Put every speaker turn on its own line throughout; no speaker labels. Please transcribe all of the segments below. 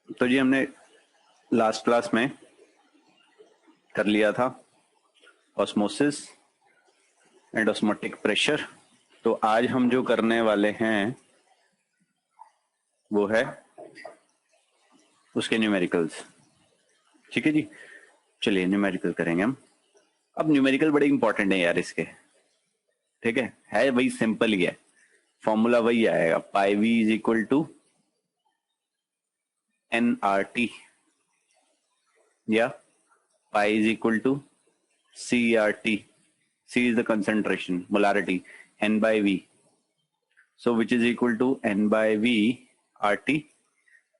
तो जी हमने last class में कर लिया था ऑस्मोसिस एंड ऑस्मोटिक प्रेशर। तो आज हम जो करने वाले हैं वो है उसके न्यूमेरिकल्स। ठीक है जी, चलिए न्यूमेरिकल करेंगे हम। अब न्यूमेरिकल बड़े इंपॉर्टेंट है यार इसके। ठीक है वही सिंपल ही है, फॉर्मूला वही आएगा, pi V is equal to N R T या pi is equal to C R T. C is the concentration, molarity, N by V, so which is equal to N by V R T.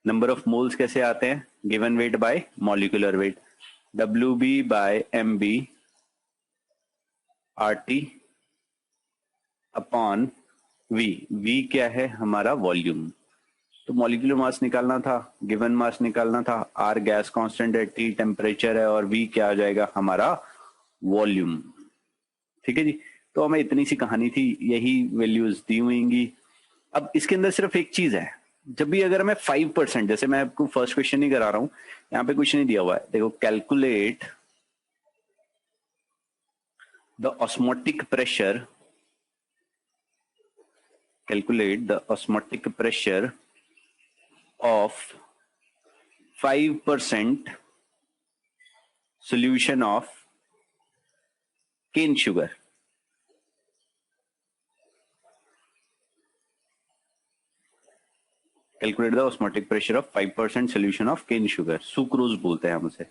Number of moles कैसे आते हैं, given weight by molecular weight, W B by M B R T upon V. V क्या है, हमारा volume. तो molecular mass निकालना था, given mass निकालना था, आर गैस कांस्टेंट है, टी टेम्परेचर है और वी क्या आ जाएगा, हमारा वॉल्यूम। ठीक है जी, तो हमें इतनी सी कहानी थी, यही वैल्यूज दी हुई। अब इसके अंदर सिर्फ एक चीज है, जब भी अगर मैं 5%, जैसे मैं आपको फर्स्ट क्वेश्चन ही करा रहा हूं, यहाँ पे कुछ नहीं दिया हुआ है, देखो calculate the osmotic pressure, calculate the osmotic pressure of 5% solution of cane sugar। Calculate the osmotic pressure of 5% solution of cane sugar, sucrose बोलते हैं हम उसे।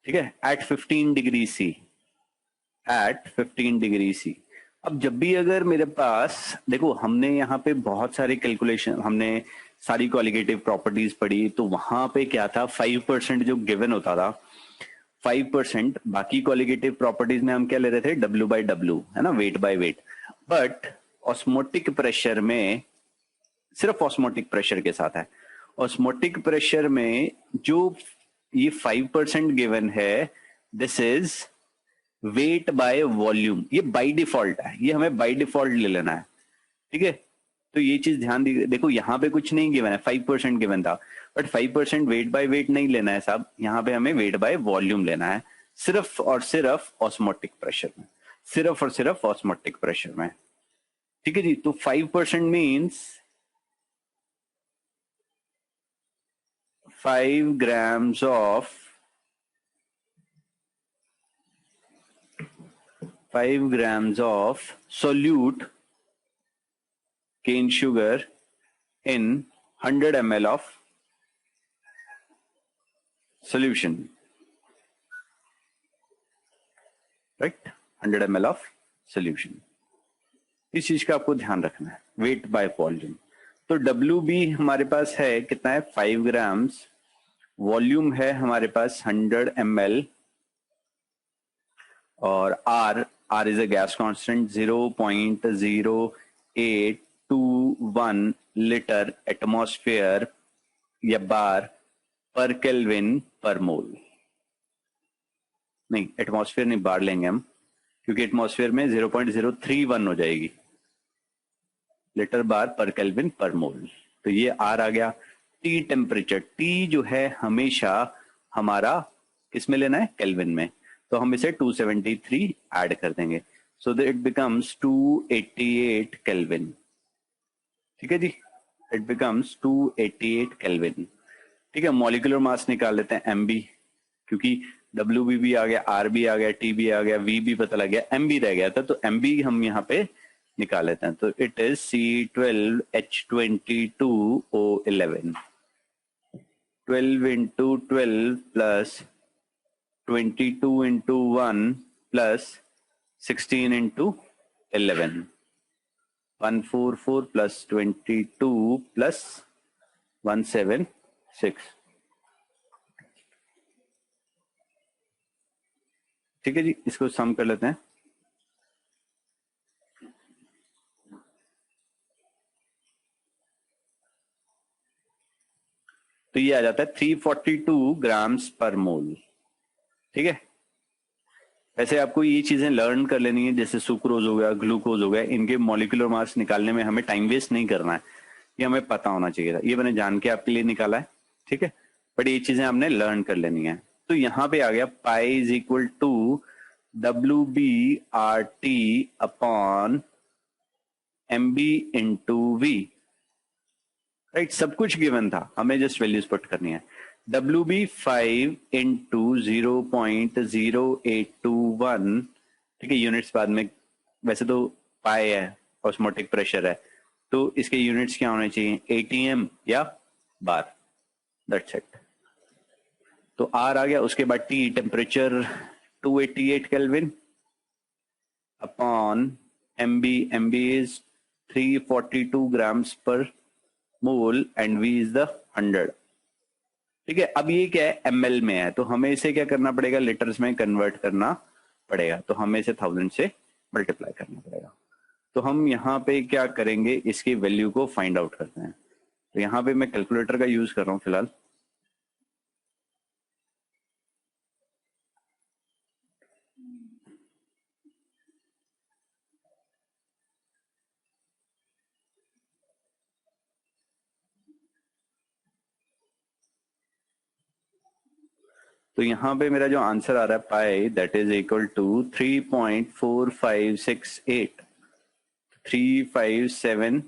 ठीक है, at 15 degree C, at 15 degree C. अब जब भी अगर मेरे पास, देखो हमने यहाँ पे बहुत सारे कैलकुलेशन, हमने सारी क्वालिटेटिव प्रॉपर्टीज पढ़ी, तो वहां पे क्या था, 5% जो गिवन होता था 5%, बाकी क्वालिटेटिव प्रॉपर्टीज में हम क्या ले रहे थे, डब्ल्यू बाई डब्ल्यू, है ना, weight by weight. But osmotic pressure में सिर्फ ऑस्मोटिक प्रेशर के साथ है। ऑस्मोटिक प्रेशर में जो ये 5% गिवन है, this is weight by volume, ये बाय डिफॉल्ट है, ये हमें बाय डिफॉल्ट ले लेना है। ठीक है, तो ये चीज ध्यान दी, देखो यहाँ पे कुछ नहीं गिवन है, 5% गिवन था, बट 5% वेट बाय वेट नहीं लेना है साहब, यहाँ पे हमें वेट बाय वॉल्यूम लेना है, सिर्फ और सिर्फ ऑस्मोटिक प्रेशर में, सिर्फ और सिर्फ ऑस्मोटिक प्रेशर में। ठीक है जी, तो 5% means 5 grams of 5 grams of solute cane sugar in 100 ml of solution, right, 100 ml of solution। इस चीज का आपको ध्यान रखना है, वेट बाय वॉल्यूम। तो WB हमारे पास है कितना है, 5 ग्राम्स, वॉल्यूम है हमारे पास 100 ml, और R is a gas constant 0.0821 litre atmosphere या बार पर केल्विन पर मोल। नहीं, एटमॉस्फेयर नहीं, बार लेंगे हम, क्योंकि एटमॉस्फेयर में 0.031 हो जाएगी, litre bar per kelvin per मोल। तो ये R आ गया। टी टेम्परेचर, टी जो है हमेशा हमारा किस में लेना है, केल्विन में, तो हम इसे 273 ऐड कर देंगे, so that it becomes 288 kelvin. ठीक है जी, इट बिकम्स 288 केल्विन। ठीक है, मॉलिक्यूलर मास निकाल लेते हैं एम बी, क्योंकि डब्ल्यू भी आ गया, आर भी आ गया, टी भी आ गया, वी भी पता लग गया, एम बी रह गया था, तो एम बी हम यहाँ पे निकाल लेते हैं। तो it is C12H22O11, 12 into 12 plus 22 into 1 plus 16 into 11, 144 plus 22 plus 176। ठीक है जी, इसको सम कर लेते हैं। तो ये आ जाता है 342 ग्राम्स पर मोल। ठीक है, वैसे आपको ये चीजें लर्न कर लेनी है, जैसे सुक्रोज हो गया, ग्लूकोज हो गया, इनके मॉलिक्यूलर मास निकालने में हमें टाइम वेस्ट नहीं करना है, ये हमें पता होना चाहिए था, ये मैंने जान के आपके लिए निकाला है। ठीक है, बट ये चीजें हमने लर्न कर लेनी है। तो यहाँ पे आ गया pi is equal to WB/RT upon MB into V, right. सब कुछ गिवन था, हमें जस्ट वैल्यूज पुट करनी है। WB 5 इंटू 0.0821, ठीक है, यूनिट्स बाद में, वैसे तो पाई है, ऑस्मोटिक प्रेशर है, तो इसके यूनिट्स क्या होने चाहिए, ATM या बार, दैट्स इट। तो R आ गया, उसके बाद T temperature 288 kelvin upon MB is 342 grams पर mole and V is the 100, ठीक है। अब ये क्या है, ML में है, तो हमें इसे क्या करना पड़ेगा, लीटर्स में कन्वर्ट करना पड़ेगा, तो हमें इसे 1000 से मल्टीप्लाई करना पड़ेगा। तो हम यहाँ पे क्या करेंगे, इसकी वैल्यू को फाइंड आउट करते हैं। तो यहाँ पे मैं कैलकुलेटर का यूज कर रहा हूँ फिलहाल। तो यहाँ पे मेरा जो आंसर आ रहा है पाई, दैट इज इक्वल टू 3.4568, 357।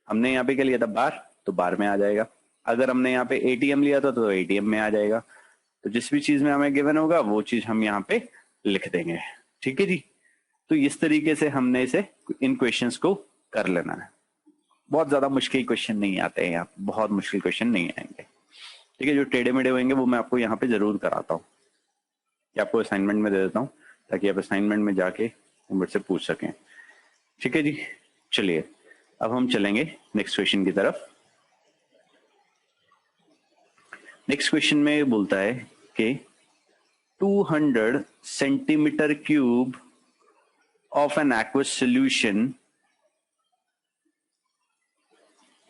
हमने यहाँ पे क्या लिया था, बार, तो बार में आ जाएगा। अगर हमने यहाँ पे ATM लिया था तो ATM में आ जाएगा। तो जिस भी चीज में हमें गिवन होगा वो चीज हम यहाँ पे लिख देंगे, ठीक है जी। तो इस तरीके से हमने इसे, इन क्वेश्चंस को कर लेना है। बहुत ज्यादा मुश्किल क्वेश्चन नहीं आते हैं यहाँ, बहुत मुश्किल क्वेश्चन नहीं आएंगे, ठीक है। जो टेढ़े मेढ़े होंगे वो मैं आपको यहाँ पे जरूर कराता हूँ, या आपको असाइनमेंट में दे देता हूँ, ताकि आप असाइनमेंट में जाके मुझसे से पूछ सकें, ठीक है जी। चलिए अब हम चलेंगे नेक्स्ट क्वेश्चन की तरफ। नेक्स्ट क्वेश्चन में बोलता है कि 200 centimetre cube of an aqueous solution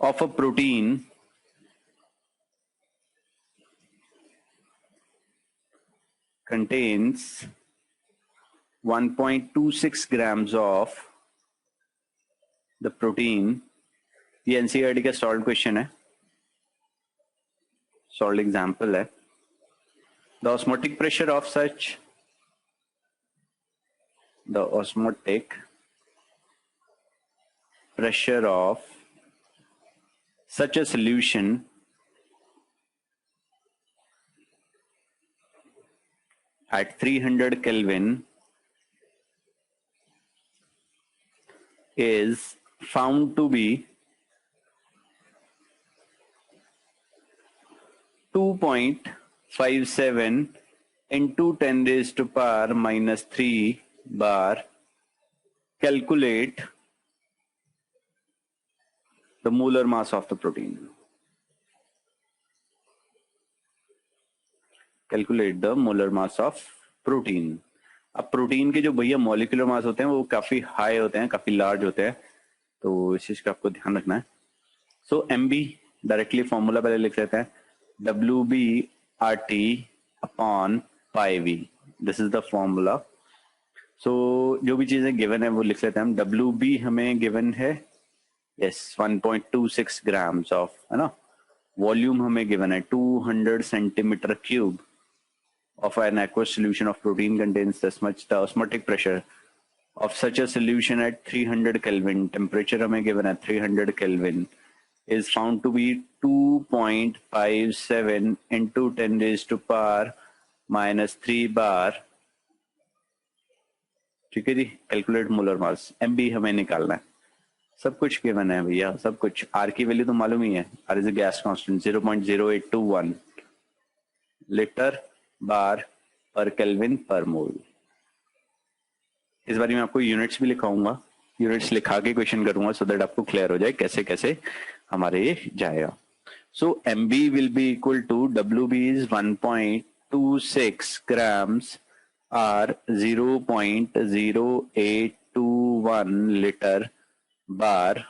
of a protein contains 1.26 grams of the protein। ये NCERT का सॉल्व क्वेश्चन है, सॉल्व एग्जाम्पल है। The osmotic pressure of such, the osmotic pressure of such a solution at 300 Kelvin is found to be 2.57 into 10 raised to power minus 3 bar. Calculate the molar mass of the protein. Calculate the molar mass of protein. अब protein के जो भैया molecular mass होते हैं वो काफी high होते हैं, काफी लार्ज होते हैं, तो इस चीज का आपको ध्यान रखना है। सो MB डायरेक्टली फॉर्मूला पहले लिख लेते हैं, WB/RT upon pi V, this is the formula. So जो भी चीजें गिवन है वो लिख लेते हैं हम। WB हमें गिवन है, यस 1.26 ग्राम्स ऑफ, है ना। वॉल्यूम हमें गिवन है 200 centimetre cube of an aqueous solution of protein contains this much। the osmotic pressure of such a solution at 300 Kelvin, temperature हमें given है 300 Kelvin, is found to be 2.57 into 10 raised to power minus 3 bar, ठीक है जी। Calculate molar mass, MB हमें निकालना है। सब कुछ given है भैया, सब कुछ। R की वैल्यू तो मालूम ही है, R is a gas constant 0.0821 litre bar per kelvin per मोल। इस बारे में आपको यूनिट्स भी लिखाऊंगा, यूनिट्स लिखा के क्वेश्चन करूंगा, सो दैट आपको क्लियर हो जाए कैसे कैसे हमारे ये जाएगा। So MB will be equal to WB is 1.26 grams R 0.0821 litre bar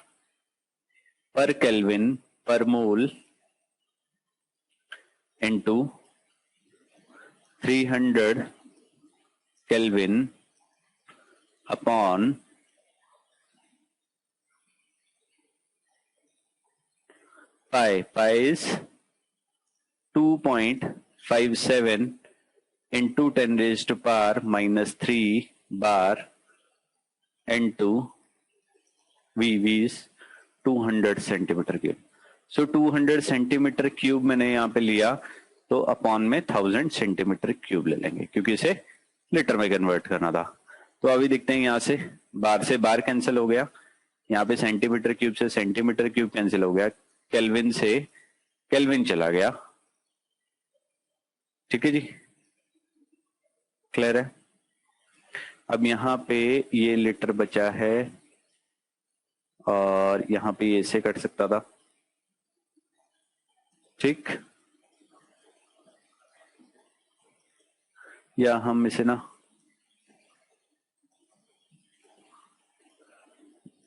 per kelvin per mole into 300 Kelvin upon pi is 2.57 into 10 raised to power minus 3 bar into V is 200 centimetre cube. So 200 centimetre cube मैंने यहाँ पे लिया, तो upon में 1000 centimetre cube ले लेंगे क्योंकि इसे लीटर में कन्वर्ट करना था. तो अभी देखते हैं, यहाँ से बार कैंसिल हो गया, यहाँ पे सेंटीमीटर क्यूब से सेंटीमीटर क्यूब कैंसिल हो गया, केल्विन से केल्विन चला गया. ठीक है जी, क्लियर है. अब यहाँ पे ये लीटर बचा है और यहाँ पे ये से कट सकता था. ठीक, या हम इसे ना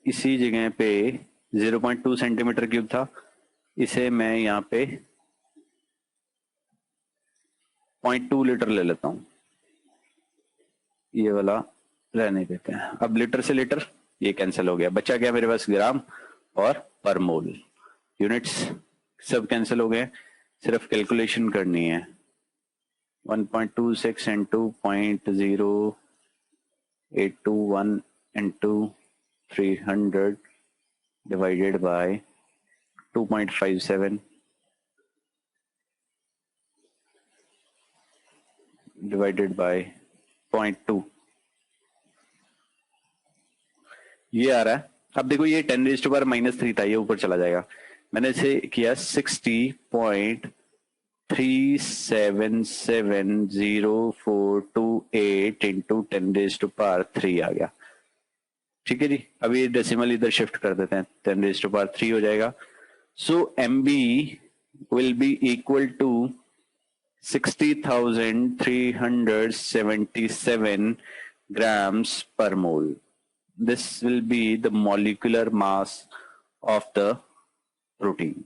इसी जगह पे 0.2 सेंटीमीटर क्यूब था, इसे मैं यहाँ पे 0.2 लीटर ले लेता हूं. ये वाला रहने देते हैं. अब लीटर से लीटर ये कैंसिल हो गया, बचा गया मेरे पास ग्राम और पर मोल. यूनिट्स सब कैंसिल हो गए, सिर्फ कैलकुलेशन करनी है. 1.26 into 0.0821 into 300 divided by 2.57 divided by 0.2, ये आ रहा है. अब देखो ये 10 रेज़्ड टू पावर माइनस 3 था, ये ऊपर चला जाएगा. मैंने इसे किया 60.377048 इंटू 10 रेज़्ड टू पावर 3 आ गया. ठीक है जी, अभी डेसिमल इधर शिफ्ट कर देते हैं, 10 रेज़्ड टू पावर 3 हो जाएगा. So MB will be equal to 60,377 grams per mole. This will be the molecular mass of the protein.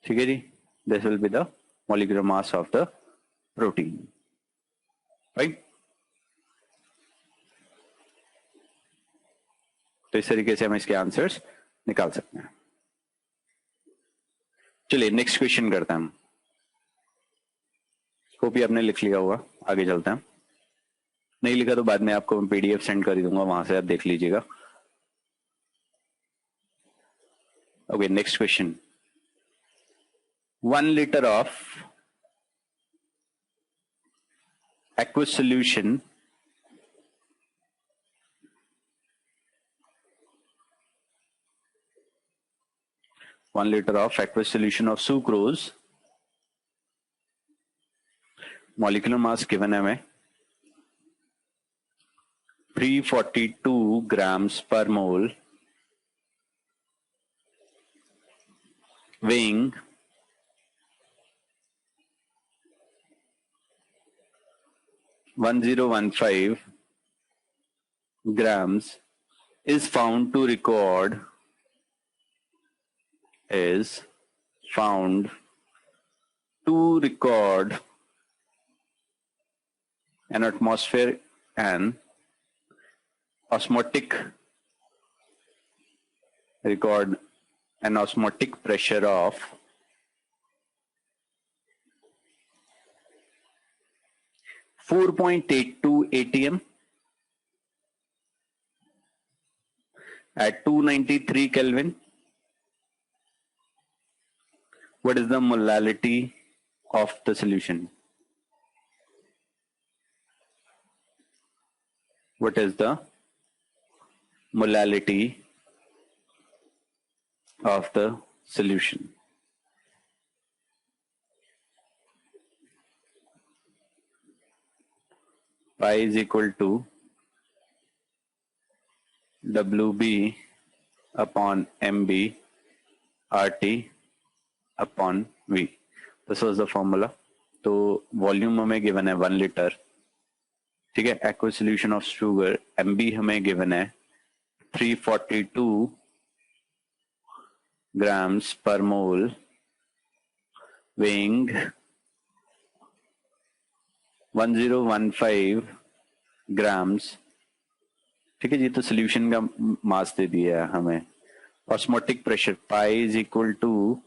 ठीक है जी, this will be the molecular mass of the protein, right? तो इस तरीके से हम इसके आंसर्स निकाल सकते हैं. चलिए नेक्स्ट क्वेश्चन करते हैं हम. होप ये आपने लिख लिया होगा, आगे चलते हैं. नहीं लिखा तो बाद में आपको मैं PDF सेंड कर दूंगा, वहां से आप देख लीजिएगा. Okay, next question. 1 liter of aqueous solution of sucrose, molecular mass given है हमें 342 grams per mole, weighing 1015 grams, is found to record an atmosphere and osmotic pressure of 4.82 atm at 293 Kelvin. What is the molality of the solution? What is the molality of the solution? Pi is equal to WB upon MB RT upon V. This was the formula. तो volume हमें given है 1 litre. ठीक है, aqueous solution of sugar MB हमें given है 342 grams per mole, weighing 1015 grams. ठीक है जी, तो सॉल्यूशन का मास दे दिया है हमें. Osmotic pressure pi is equal to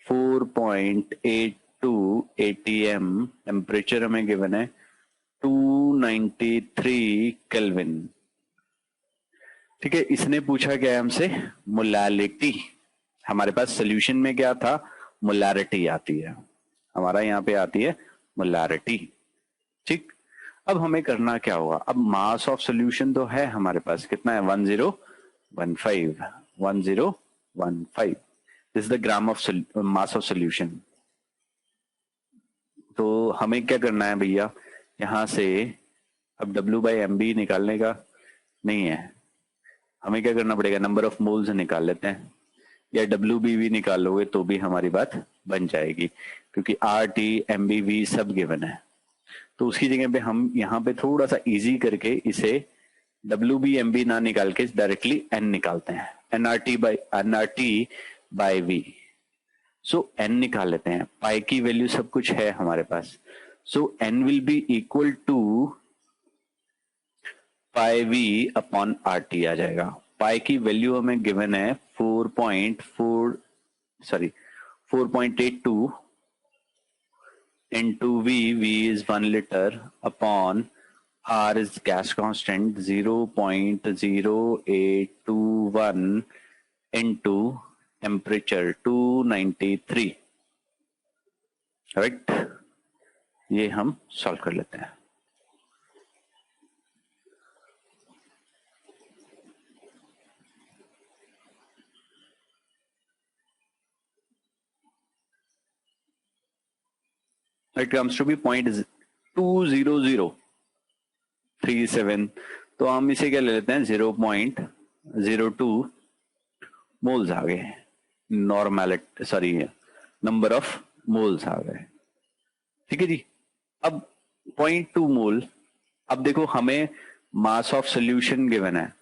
4.82 atm, temperature हमें गिवन है 293 केल्विन। ठीक है, इसने पूछा क्या है हमसे, मोलालिटी। हमारे पास सोल्यूशन में क्या था, मोलारिटी आती है, हमारा यहाँ पे आती है मोलारिटी। ठीक, अब हमें करना क्या होगा, अब मास ऑफ सोल्यूशन तो है हमारे पास, कितना है 1015 this is the gram of mass of solution. तो हमें क्या करना है भैया, यहां से अब W/MB निकालने का नहीं है, हमें क्या करना पड़ेगा, नंबर ऑफ मोल्स निकाल लेते हैं, या WBV निकालोगे तो भी हमारी बात बन जाएगी, क्योंकि RT MBV सब गिवन है। तो उसकी जगह पे हम यहाँ पे थोड़ा सा इजी करके इसे WBMB ना निकाल के डायरेक्टली N निकालते हैं, NRT बाय V। सो N निकाल लेते हैं, पाई की वैल्यू सब कुछ है हमारे पास। So N will be equal to pi V upon RT आ जाएगा। पाई की वैल्यू हमें गिवन है 4.82 into V is 1 liter upon R is gas constant 0.0821 into temperature 293, right. ये हम सॉल्व कर लेते हैं। It comes to be 0.20037, तो हम इसे क्या ले लेते हैं 0.02 मोल्स आ गए, नंबर ऑफ मोल्स आ गए। ठीक है जी, अब 0.2 मोल, अब देखो हमें मास ऑफ सोल्यूशन गिवन है,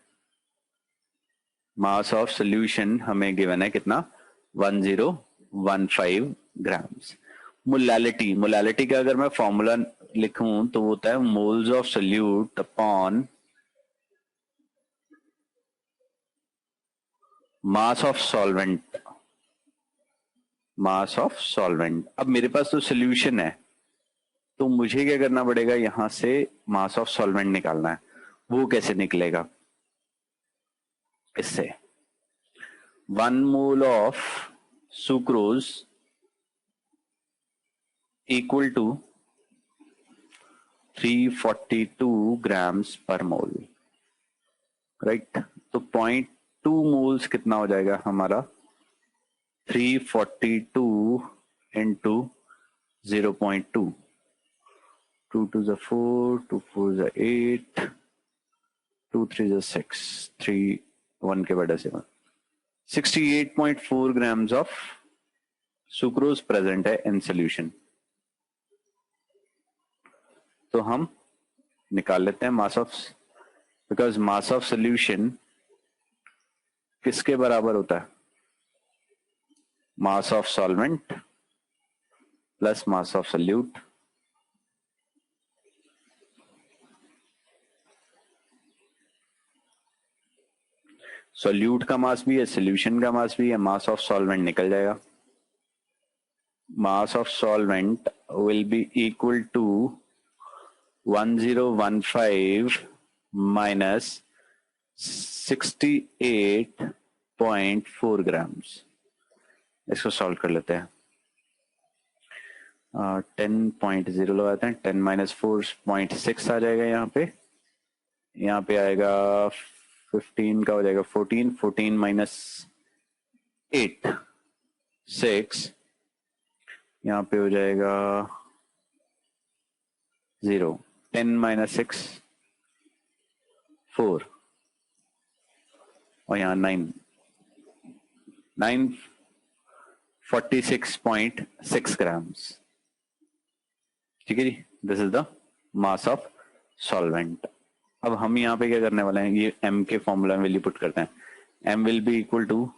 मास ऑफ सोल्यूशन हमें गिवन है कितना 1015 ग्राम्स। मोलालिटी का अगर मैं फॉर्मूला लिखूं तो होता है moles of solute upon mass of solvent. अब मेरे पास तो सोल्यूशन है, तो मुझे क्या करना पड़ेगा, यहां से मास ऑफ सॉल्वेंट निकालना है। वो कैसे निकलेगा, इससे 1 mole of sucrose equal to 342 grams पर मोल, राइट। तो 0.2 मोल्स कितना हो जाएगा हमारा, 342 इंटू 0.2, 2 2 is 4, 2 4 is 8, 2 3 is 6, 3 1 के बाद 7, 68.4 ग्राम्स ऑफ सुक्रोज प्रेजेंट है इन सोल्यूशन। तो हम निकाल लेते हैं mass of, because mass of solution किसके बराबर होता है, मास of solvent plus mass of solute. Solute का मास भी है, सोल्यूशन का मास भी है, मास ऑफ सॉल्वेंट निकल जाएगा। Mass of solvent will be equal to 1015 minus 68.4 grams. इसको सॉल्व कर लेते हैं, 10.0 लगाते हैं, 10 माइनस 4.6 आ जाएगा यहाँ पे आएगा 15 का हो जाएगा 14, 14 माइनस 8 6, यहाँ पे हो जाएगा 0, 10 माइनस 6 4, और यहाँ 946.6 ग्राम्स। ठीक है जी, this is the mass of solvent. अब हम यहाँ पे क्या करने वाले हैं, ये m के फॉर्मूला में वैल्यू पुट करते हैं। m will be equal two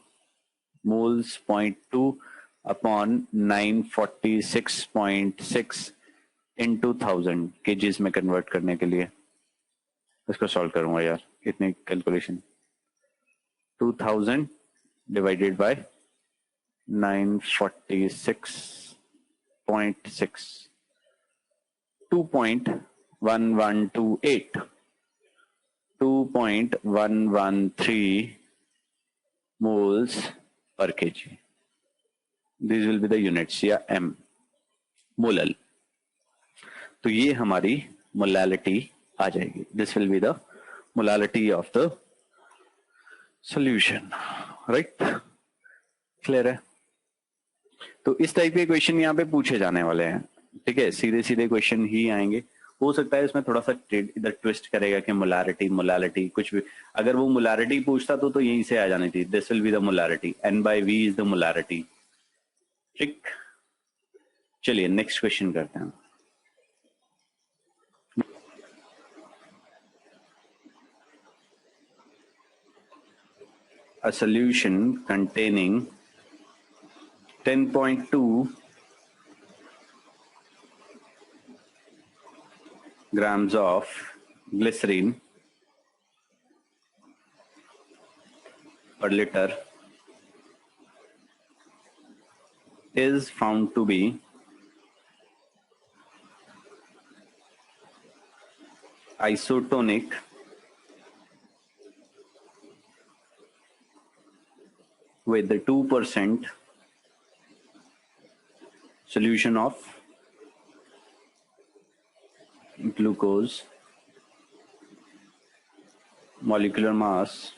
moles 0.2 upon 946.6 into 1000 KGs में कन्वर्ट करने के लिए। इसको सॉल्व करूंगा यार, इतनी calculation 2000 divided by 946.6, 2.1128, 2.113 moles per kg. These will be the units या m, मोलल. तो ये हमारी मोलालिटी आ जाएगी. This will be the molality of the solution. Right? Clear है? तो इस टाइप के क्वेश्चन यहाँ पे पूछे जाने वाले हैं. ठीक है, सीधे सीधे क्वेश्चन ही आएंगे. हो सकता है इसमें थोड़ा सा इधर ट्विस्ट करेगा कि मोलारिटी कुछ भी. अगर वो मोलारिटी पूछता तो यहीं से आ जानी थी. This will be the molarity, N/V is the molarity. ठीक, चलिए नेक्स्ट क्वेश्चन करते हैं. A solution containing 10.2 grams of glycerine per liter is found to be isotonic with the 2% solution of glucose, molecular mass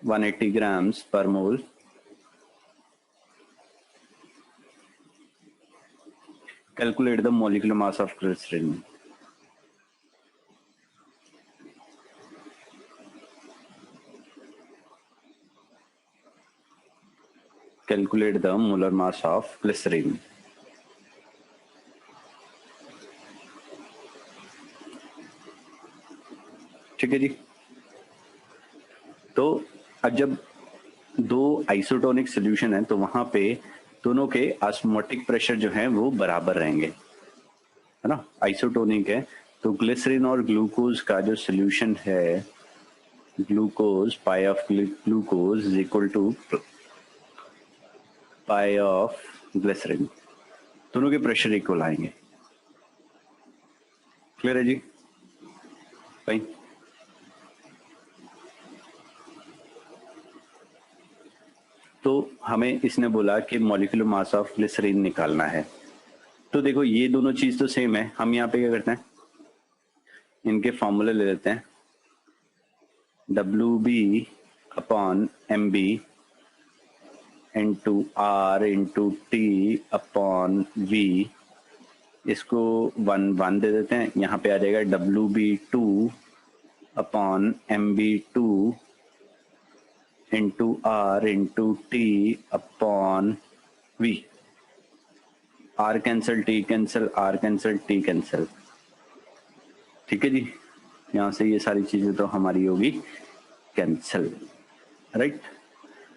180 grams per mole, calculate the molecular mass of glycerin. Calculate the molar mass of glycerine. ठीक है जी. तो अब जब दो isotonic solution है तो वहां पे दोनों के ऑस्मोटिक प्रेशर जो है वो बराबर रहेंगे, है ना. आइसोटोनिक है तो ग्लिसरीन और ग्लूकोज का जो सॉल्यूशन है, glucose, pi of glucose is equal to pi of glycerine. दोनों के प्रेशर इक्वल आएंगे. क्लियर है जी? फाइन. तो हमें इसने बोला कि मॉलिक्यूलर मास ऑफ ग्लिसरीन निकालना है. तो देखो ये दोनों चीज तो सेम है. हम यहाँ पे क्या करते हैं, इनके फॉर्मूले ले लेते हैं. WB/MB into R into T upon V. इसको 1 दे देते हैं. यहाँ पे आ जाएगा WB2/MB2 into R into T upon V. R cancel, T cancel, R cancel, T cancel. ठीक है जी. यहाँ से ये सारी चीजें तो हमारी होगी कैंसल. राइट.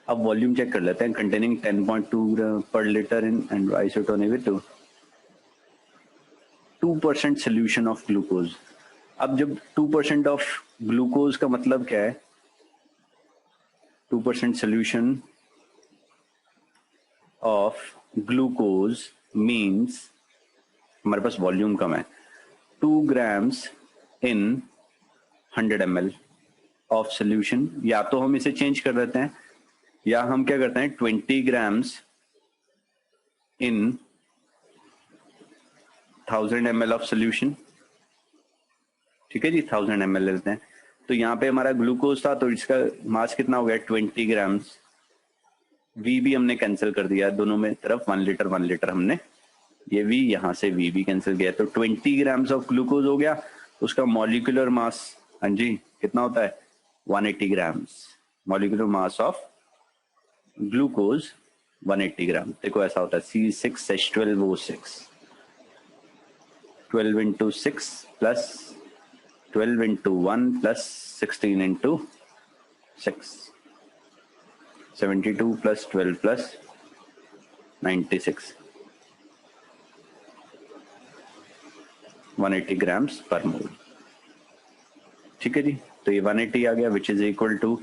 अब वॉल्यूम चेक कर लेते हैं. कंटेनिंग 10.2 पर litre in and isotonic with 2% solution of glucose. अब जब 2% ऑफ ग्लूकोज का मतलब क्या है, 2% सोल्यूशन ऑफ ग्लूकोज मीन्स हमारे पास वॉल्यूम कम है. 2 grams in 100 ml of solution. या तो हम इसे चेंज कर देते हैं या हम क्या करते हैं 20 grams in 1000 ml of solution. ठीक है जी, 1000 ml लेते हैं. तो यहाँ पे हमारा ग्लूकोज था तो इसका मास कितना हो गया 20 grams. V भी हमने कैंसिल कर दिया दोनों में तरफ. 1 लीटर हमने ये V, यहाँ से V भी कैंसिल किया तो 20 grams ऑफ ग्लूकोज हो गया. उसका मॉलिक्यूलर मास, हाँ जी, कितना होता है 180 grams. Molecular mass of glucose 180 ग्राम. देखो ऐसा होता है C6H12O6. 12 into 6 plus 12 into 1 plus 16 into 6. 72 plus 12 plus 96. 180 grams पर मोल. ठीक है जी. तो ये 180 आ गया which is equal to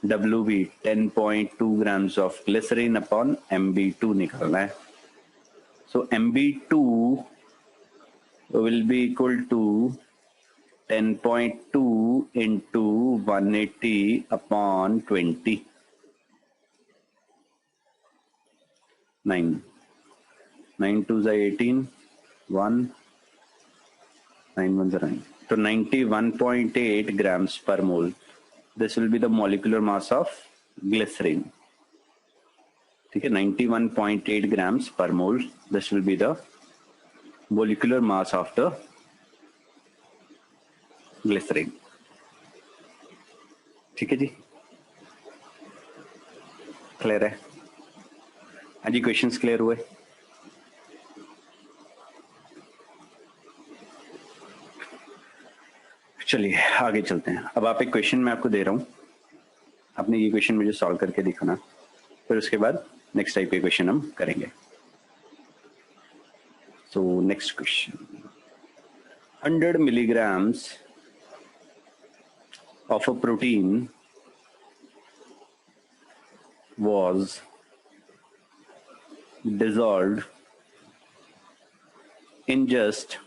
WB 10.2 grams of glycerin upon MB2 निकालना है. So MB2 will be equal to 10.2 into 180 upon 20. 9 2s are 18, 1, 9 1s are 9. So 91.8 grams per mole. This will be the molecular mass of glycerin. ठीक है, 91.8 grams per mole. This will be the molecular mass of the glycerin. ठीक है जी, clear है? हाँ जी, questions clear हुए? चलिए आगे चलते हैं. अब आप एक क्वेश्चन मैं आपको दे रहा हूं, आपने ये क्वेश्चन मुझे सॉल्व करके दिखाना, फिर उसके बाद नेक्स्ट टाइप के क्वेश्चन हम करेंगे. So next question, 100 milligrams of a protein was dissolved in just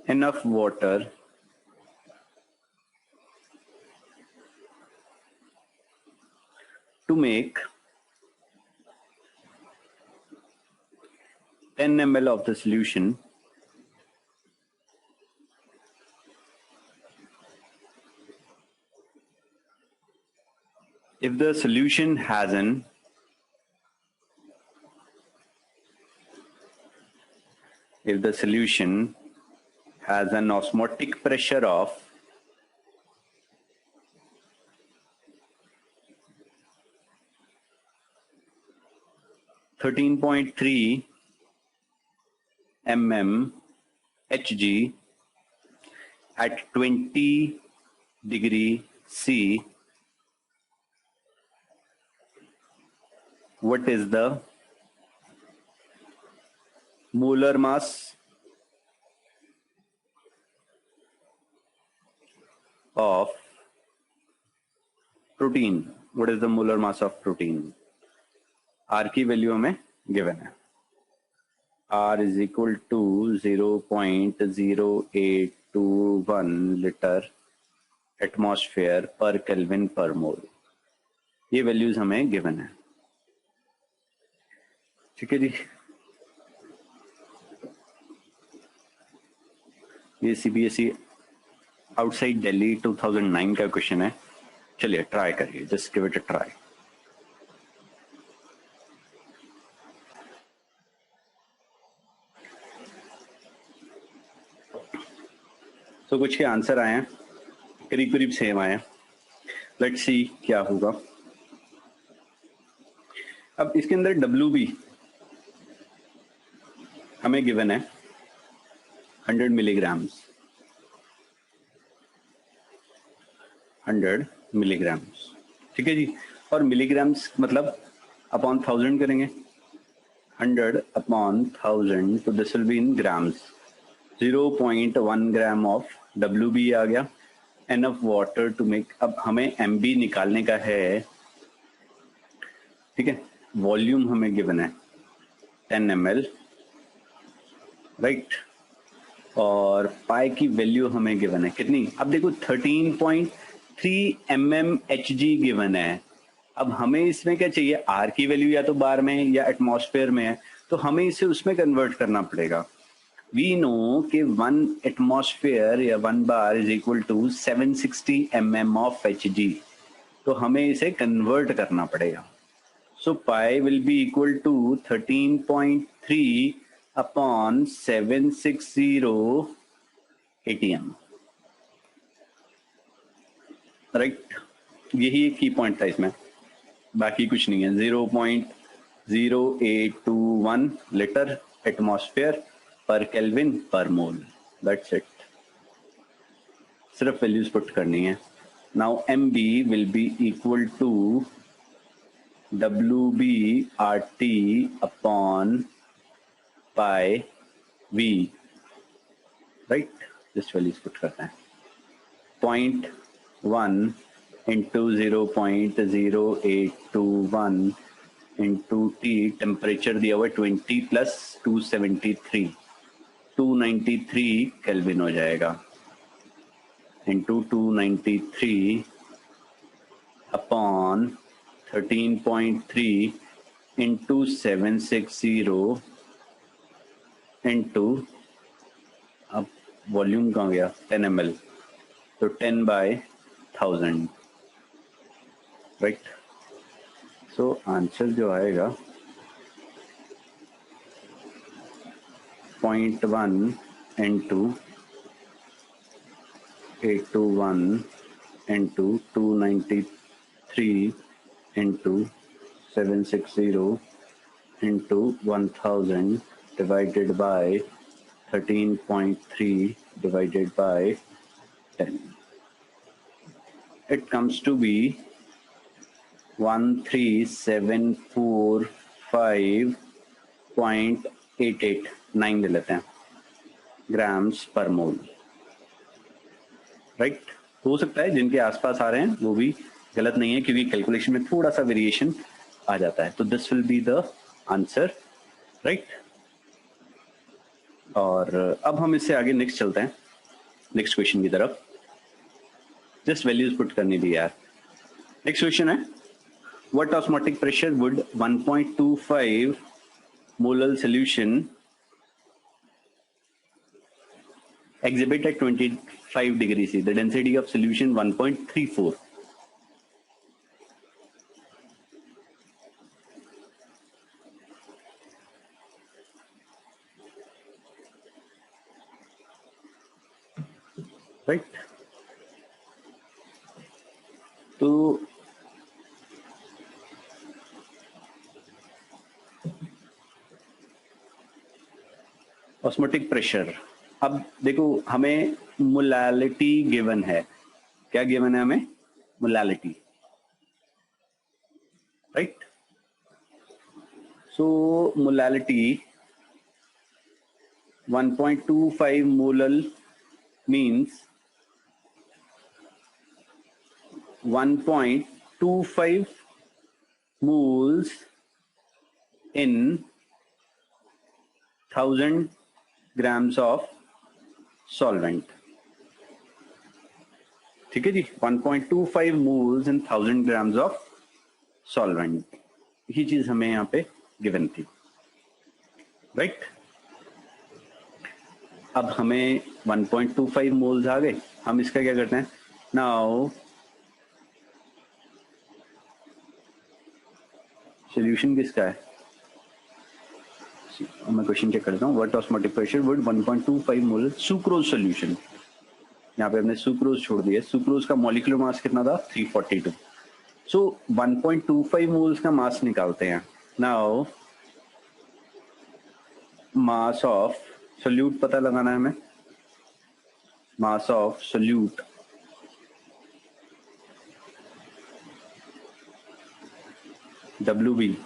enough water to make 10 ml of the solution. If the solution has an osmotic pressure of 13.3 mm Hg at 20 degree C, what is the molar mass of protein? What is the molar mass of protein? R की value हमें given है. R is equal to 0.0821 liter atmosphere per Kelvin per mole. ये values हमें given है. ठीक है जी, ये CBSE outside Delhi 2009 का क्वेश्चन है. चलिए ट्राई करिए, just give it a try. तो कुछ के आंसर आए हैं, करीब करीब सेम आए हैं. लेट्स सी क्या होगा. अब इसके अंदर WB हमें गिवन है 100 मिलीग्राम्स. 100 मिलीग्राम्स, ठीक है जी. और मिलीग्राम्स मतलब अपॉन 1000 करेंगे. 100 अपॉन 1000, तो this will be in grams. 0.1 gram of WB आ गया. Enough water to make. अब हमें MB निकालने का है, ठीक है. वॉल्यूम हमें गिवन है 10 ml, राइट. और पाई की वैल्यू हमें गिवन है कितनी? अब देखो 13.3 mm Hg गिवन है. अब हमें इसमें क्या चाहिए? R की वैल्यू या तो बार में या एटमॉस्फेयर में है, तो हमें इसे उसमें कन्वर्ट करना पड़ेगा. वी नो कि 1 एटमॉस्फेयर या 1 bar is equal to 760 mm of Hg, तो हमें इसे कन्वर्ट करना पड़ेगा. So pi will be equal to 13.3 upon 760 ATM, right. यही एक की पॉइंट था इसमें, बाकी कुछ नहीं है. 0.0821 litre atmosphere per kelvin per mole, that's it. सिर्फ वैल्यूज पुट करनी है. Now MB will be equal to WB RT upon pi V, right. Just values put करते हैं. 0.0821 1 into 0.0821 into T, टेम्परेचर दिया हुआ 20 प्लस 293 केल्विन हो जाएगा, into 293 upon 13.3 into 760 into, अब वॉल्यूम कहाँ गया, 10 ml, तो 10/1000, राइट। सो आंसर जो आएगा 0.1 into 821 into 293 into 760 into 1000 divided by 13.3 divided by 10. It comes to be 13745.889 ले लेते हैं ग्राम्स पर मोल, राइट। हो सकता है जिनके आसपास आ रहे हैं वो भी गलत नहीं है, क्योंकि कैलकुलेशन में थोड़ा सा वेरिएशन आ जाता है। तो this will be the answer, right. और अब हम इससे आगे नेक्स्ट चलते हैं, नेक्स्ट क्वेश्चन की तरफ। जस्ट वैल्यूज पुट करनी थी यार। नेक्स्ट क्वेश्चन है, what osmotic pressure would 1.25 molar solution exhibit at 25 degrees C? The density of solution 1.34. Right? तो ऑस्मोटिक प्रेशर, अब देखो हमें मोलालिटी गिवन है। क्या गिवन है हमें? Molality, right. So molality 1.25 molal means 1.25 moles in 1000 grams of solvent, ठीक है जी। 1.25 moles in 1000 grams of solvent, ये चीज हमें यहाँ पे गिवन थी, राइट। अब हमें 1.25 मोल्स आ गए, हम इसका क्या करते हैं नाउ, सोल्यूशन किसका है, मैं क्वेश्चन चेक करता हूँ। What osmotic pressure would 1.25 mole sucrose solution, यहाँ पे हमने सुक्रोज छोड़ दिया। सुक्रोज का मॉलिक्यूलर मास कितना था 342। सो 1.25 मोल्स का मास निकालते हैं। नाउ मास ऑफ सोल्यूट पता लगाना है हमें, मास of solute WB,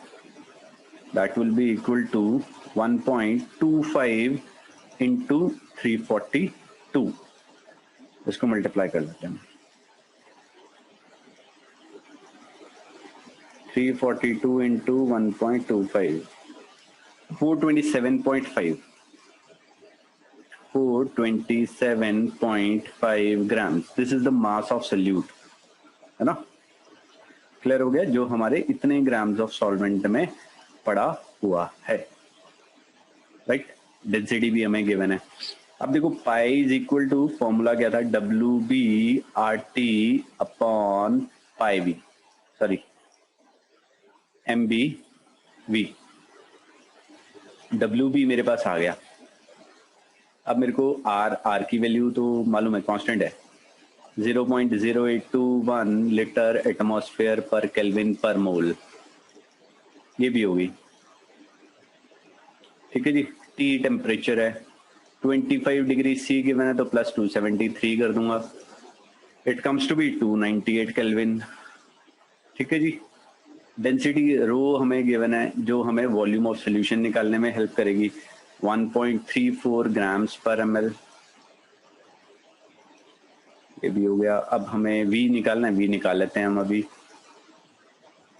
that will be equal to 1.25 into 342, इसको मल्टीप्लाई कर देते हैं। 342 into 1.25, 427.5, 427.5 grams. This is the mass of solute, है ना। क्लियर हो गया, जो हमारे इतने ग्राम्स ऑफ सॉल्वेंट में पड़ा हुआ है, राइट। डेंसिटी भी हमें गिवन है। अब देखो pi is equal to, formula क्या था, WB/RT upon pi B, sorry MBV। WB मेरे पास आ गया। अब मेरे को R की वैल्यू तो मालूम है, कांस्टेंट है 0.0821 litre atmosphere per kelvin per मोल, ये भी होगी, ठीक है जी। टी टेम्परेचर है 25 डिग्री C गिवन है, तो प्लस 273 कर दूंगा। It comes to be 298 kelvin, ठीक है जी। डेंसिटी रो हमें गिवन है, जो हमें वॉल्यूम ऑफ सोल्यूशन निकालने में हेल्प करेगी, 1.34 ग्राम्स पर ml, ये भी हो गया। अब हमें V निकालना है, V निकाल लेते हैं हम अभी।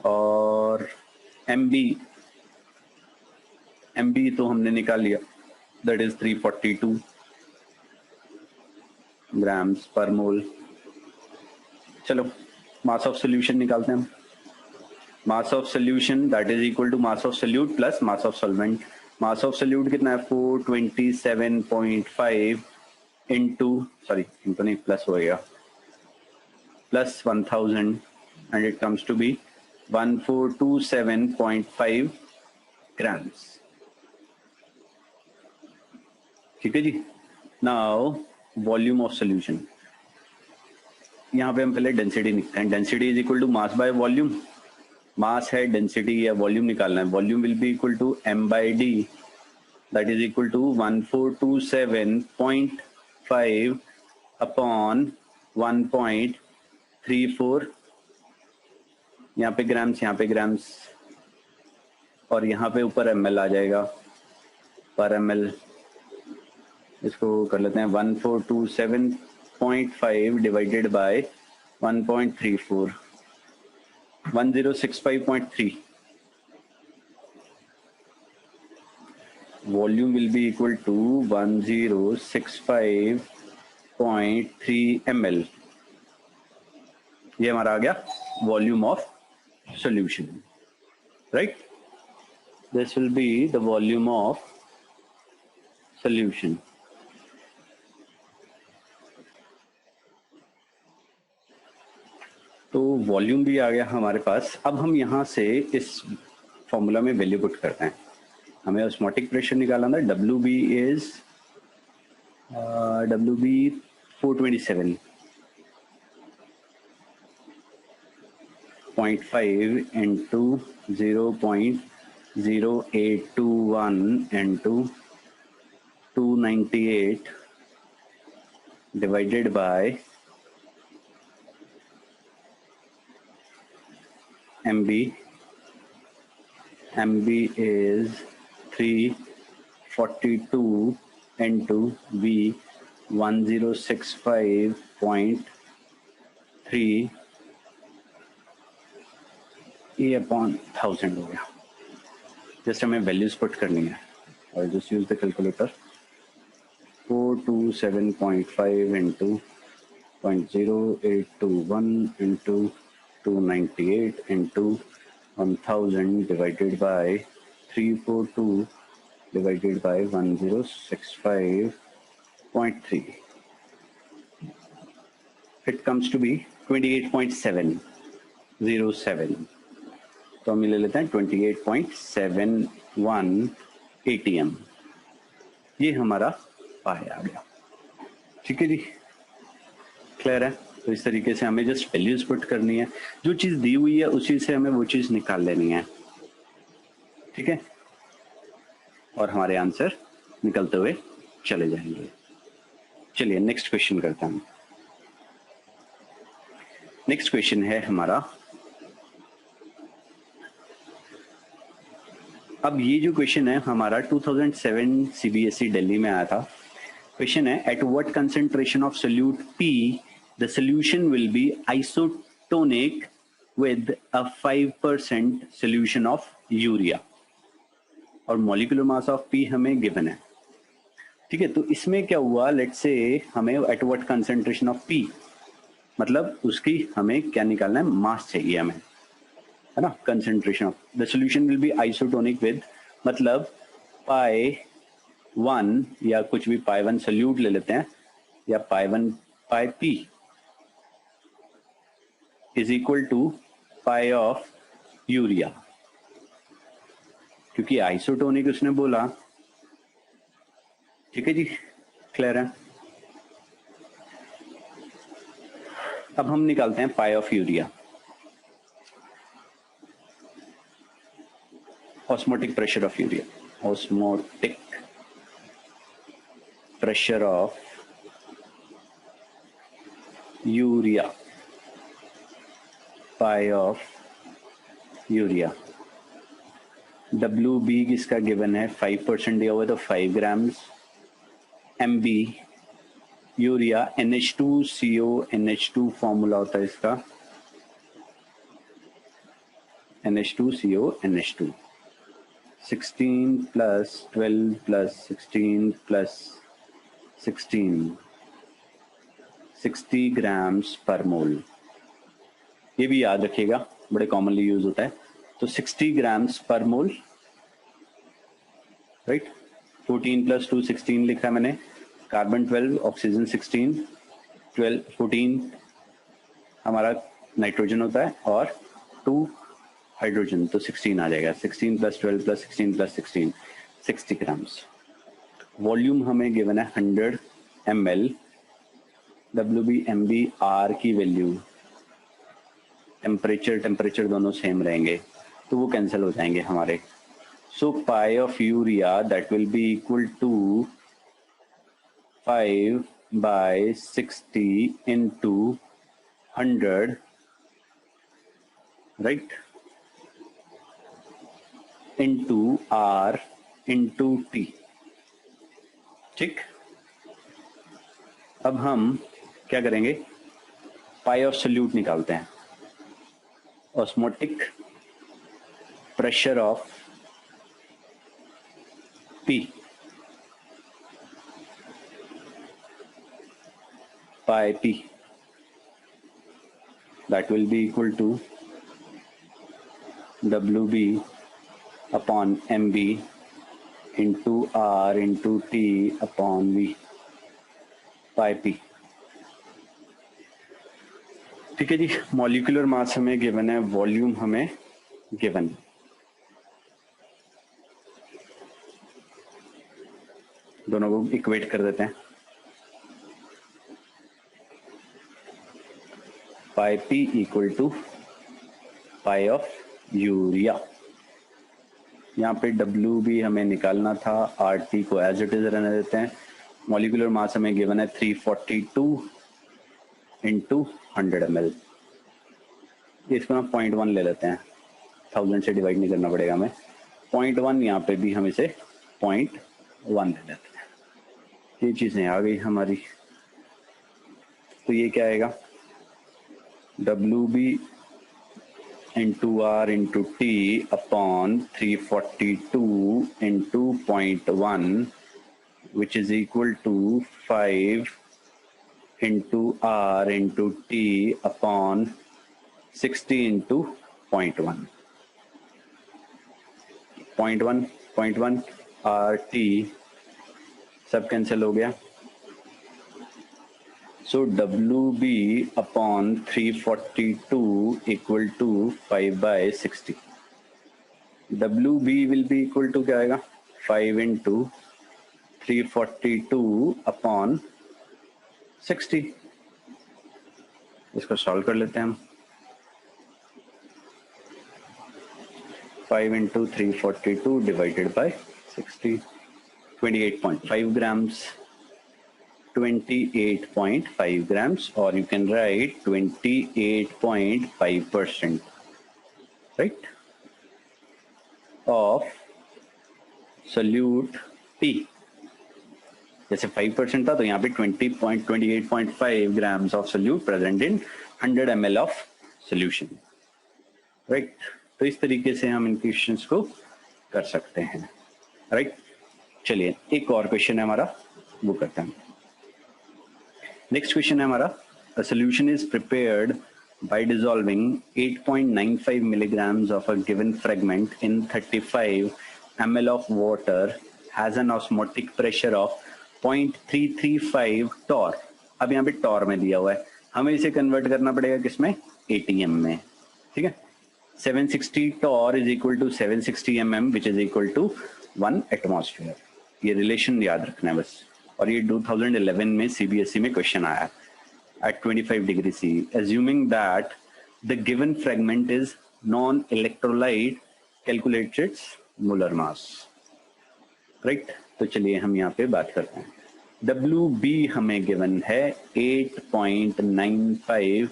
और MB तो हमने निकाल लिया, दैट इज 342 ग्राम्स पर मोल। चलो मास ऑफ सोल्यूशन निकालते हैं हम। Mass of solution that is equal to mass of solute plus mass of solvent. Mass of solute कितना है 427.5 इंटू, सॉरी इंटू नहीं प्लस हो गया, plus 1000 and it comes to be 1427.5 grams। ठीक है जी। नाउ वॉल्यूम ऑफ सोल्यूशन, यहाँ पे हम पहले डेंसिटी लिखते हैं। Density is equal to mass by volume. Mass है, डेंसिटी या वॉल्यूम निकालना है। Volume will be equal to m by d, that is equal to 1427.5 upon 1.34। यहाँ पे ग्राम्स, यहाँ पे ग्राम्स, और यहाँ पे ऊपर ml आ जाएगा पर ml। इसको कर लेते हैं 1427.5 divided by 1.34, 1065.3। Volume will be equal to 1065.3 ml। ये हमारा आ गया volume of solution, right. This will be the volume of solution. तो वॉल्यूम भी आ गया हमारे पास। अब हम यहाँ से इस फॉर्मूला में वैल्यू पुट करते हैं। हमें ऑस्मोटिक प्रेशर निकालना है। WB is WB 427.5 into 0.0821 into 298 divided by MB is 342 into V 1065.3 E upon 1000 हो गया। जस्ट हमें वैल्यूज पुट करनी है और just use the calculator. 427.5 into 0.0821 into 298 into 1000 divided by 342 divided by 1065.3. It comes to be 28.707। तो हम ले लेते हैं 28.71 ATM। ये हमारा पाई आ गया। ठीक है जी, क्लियर है। तो इस तरीके से हमें जस्ट वैल्यूज पुट करनी है। जो चीज दी हुई है उसी से हमें वो चीज निकाल लेनी है। ठीक है, और हमारे आंसर निकलते हुए चले जाएंगे। चलिए नेक्स्ट क्वेश्चन करते हैं। नेक्स्ट क्वेश्चन है हमारा, अब ये जो क्वेश्चन है हमारा 2007 CBSE दिल्ली में आया था। क्वेश्चन है at what concentration of solute P the solution will be isotonic with a 5% solution of urea और molecular mass of P हमें given है। ठीक है, तो इसमें क्या हुआ, लेट्स से हमें at what concentration of P, मतलब उसकी हमें क्या निकालना है, मास चाहिए हमें, है ना। concentration of the solution will be isotonic with, मतलब pi1 या कुछ भी pi1 सोल्यूट ले लेते हैं, या pi1 pi P is equal to pi of urea, क्योंकि आइसोटोनिक उसने बोला। ठीक है जी, क्लियर है। अब हम निकालते हैं पाई of urea. Osmotic pressure of urea, osmotic pressure of urea, pi of urea. WB किसका गिवन है, 5% दिया हुआ है तो 5 grams. MB urea NH2CO NH2 formula होता है इसका, NH2CO NH2, 16 plus 12 plus 16 plus 16, 60 grams पर मोल। ये भी याद रखिएगा, बड़े कॉमनली यूज होता है। तो 60 ग्राम्स पर मोल, राइट। 14 प्लस 2 16 लिखा है मैंने, कार्बन 12, ऑक्सीजन 16, 12 14 हमारा नाइट्रोजन होता है और 2 हाइड्रोजन, तो 16 आ जाएगा। 16 plus 12 plus 16 plus 16, 60 grams. Volume हमें गिवन है 100 ml। WB MB R की वैल्यू, टेम्परेचर दोनों सेम रहेंगे तो वो कैंसिल हो जाएंगे हमारे। So pi of urea that will be equal to 5/60 into 100, right, into R into T। ठीक, अब हम क्या करेंगे, पाई ऑफ सोल्यूट निकालते हैं। Osmotic pressure of P, pi P, that will be equal to WB upon MB into R into T upon V, pi P। ठीक है जी, molecular mass हमें गिवन है, वॉल्यूम हमें गिवन। दोनों को इक्वेट कर देते हैं। Pi P equal to pi of urea. यहाँ पे WB हमें निकालना था, RT को एज इट इज रहने देते हैं। मॉलिक्यूलर मास हमें गिवन है 342 इंटू 100 ml। इसको हम 0.1 ले लेते हैं, 1000 से डिवाइड नहीं करना पड़ेगा हमें। 0.1 यहाँ पे भी हम इसे 0.1 ले लेते हैं। ये चीजें आ गई हमारी। तो ये क्या आएगा, WB into R into T upon 342 into 0.1 which is equal to 5 into R into T upon 60 into 0.1। 0.1 RT सब कैंसिल हो गया। So WB upon 342 equal to 5/60। WB will be equal to क्या आएगा, 5 into 342 upon 60। इसको solve कर लेते हैं हम। 5 into 342 divided by 60, 28.5 grams, 28.5 grams, or you can write 28.5%, right, of solute P। जैसे 5% था तो यहाँ पे 28.5 grams of solute present in 100 ml of solution, right। तो इस तरीके से हम इन क्वेश्चंस को कर सकते हैं, राइट। चलिए एक और क्वेश्चन है हमारा, वो करते हैं। नेक्स्ट क्वेश्चन है हमारा, a solution is prepared by dissolving 8.95 milligrams of a given fragment in 35 ml of water has an osmotic pressure of 0.335 torr। अब यहाँ पे टॉर में दिया हुआ है, हमें इसे कन्वर्ट करना पड़ेगा किसमें, ATM में, ठीक है। 760 torr is equal to 760 mm which is equal to 1 atmosphere। ये रिलेशन याद रखना है बस। और ये 2011 में CBSE में क्वेश्चन आया at 25 degree C, assuming that the given fragment is non-electrolyte, calculate its molar mass, right। तो चलिए हम यहाँ पे बात करते हैं। WB हमें गिवन है 8.95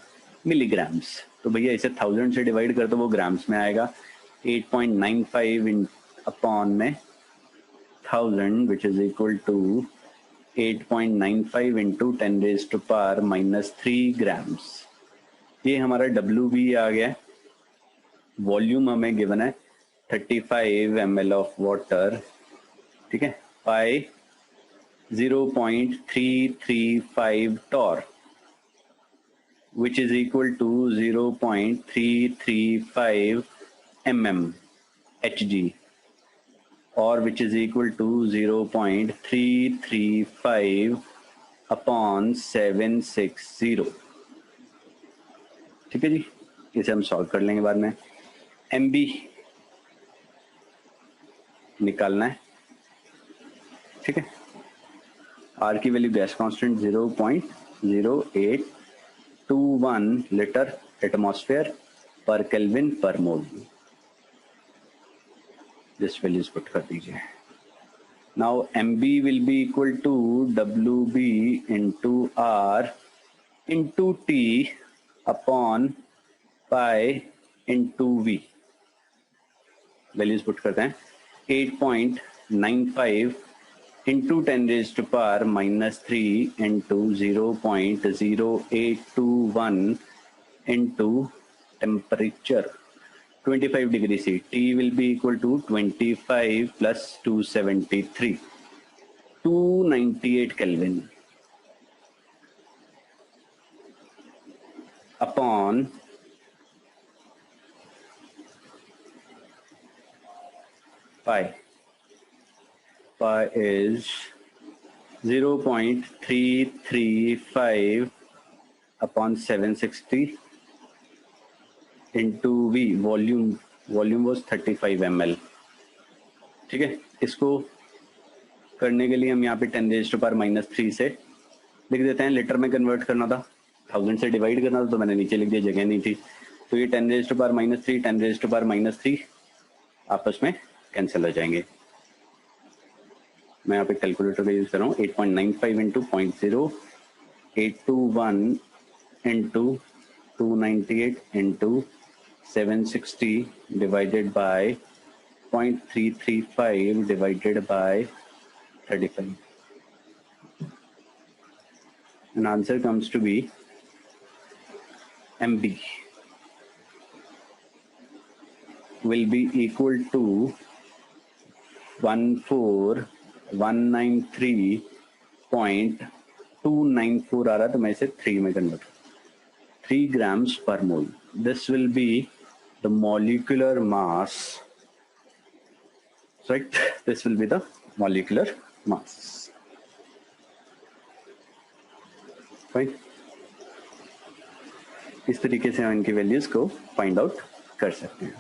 मिलीग्राम्स। तो भैया इसे 1000 से डिवाइड कर दो, वो ग्राम्स में आएगा। 8.95 इन अपॉन में 1000 which is equal to 8.95 into 10⁻³ grams. ये हमारा WB आ गया। वॉल्यूम हमें गिवन है 35 ml ऑफ वाटर, ठीक है, by 0.335 torr, which is equal to 0.335 Hg, or which is equal to 0.335 upon 760। ठीक है जी, इसे हम सॉल्व कर लेंगे बाद में। MB निकालना है, ठीक है। R की value gas constant 0.0821 litre atmosphere per kelvin per mole. This values put कर दीजिए। Now MB will be equal to WB into R into T upon pi into V। Values put करते हैं। 8.95 into 10⁻³ into 0.0821 into temperature 25 degree C। T will be equal to 25 plus 273, 298 Kelvin upon pi. Pi is 0.335 upon 760 into V। Volume was 35 ml, ठीक है। इसको करने के लिए हम यहाँ पे 10⁻³ से लिख देते हैं। लीटर में कन्वर्ट करना था, 1000 से डिवाइड करना था, तो मैंने नीचे लिख दिया, जगह नहीं थी। तो ये 10⁻³ 10⁻³ आपस में कैंसिल हो जाएंगे। मैं यहाँ पे कैलकुलेटर का यूज कर रहा हूँ। 8.95 into 0.0821 into 298 into 760 divided by 0.335 divided by 35, and answer comes to be MB will be equal to 14193.294 आ रहा, तो मैं इसे 3 में convert 3 grams per mole. This will be the molecular mass, right? This will be the molecular mass. Fine. इस तरीके से हम इनकी वैल्यूज को फाइंड आउट कर सकते हैं।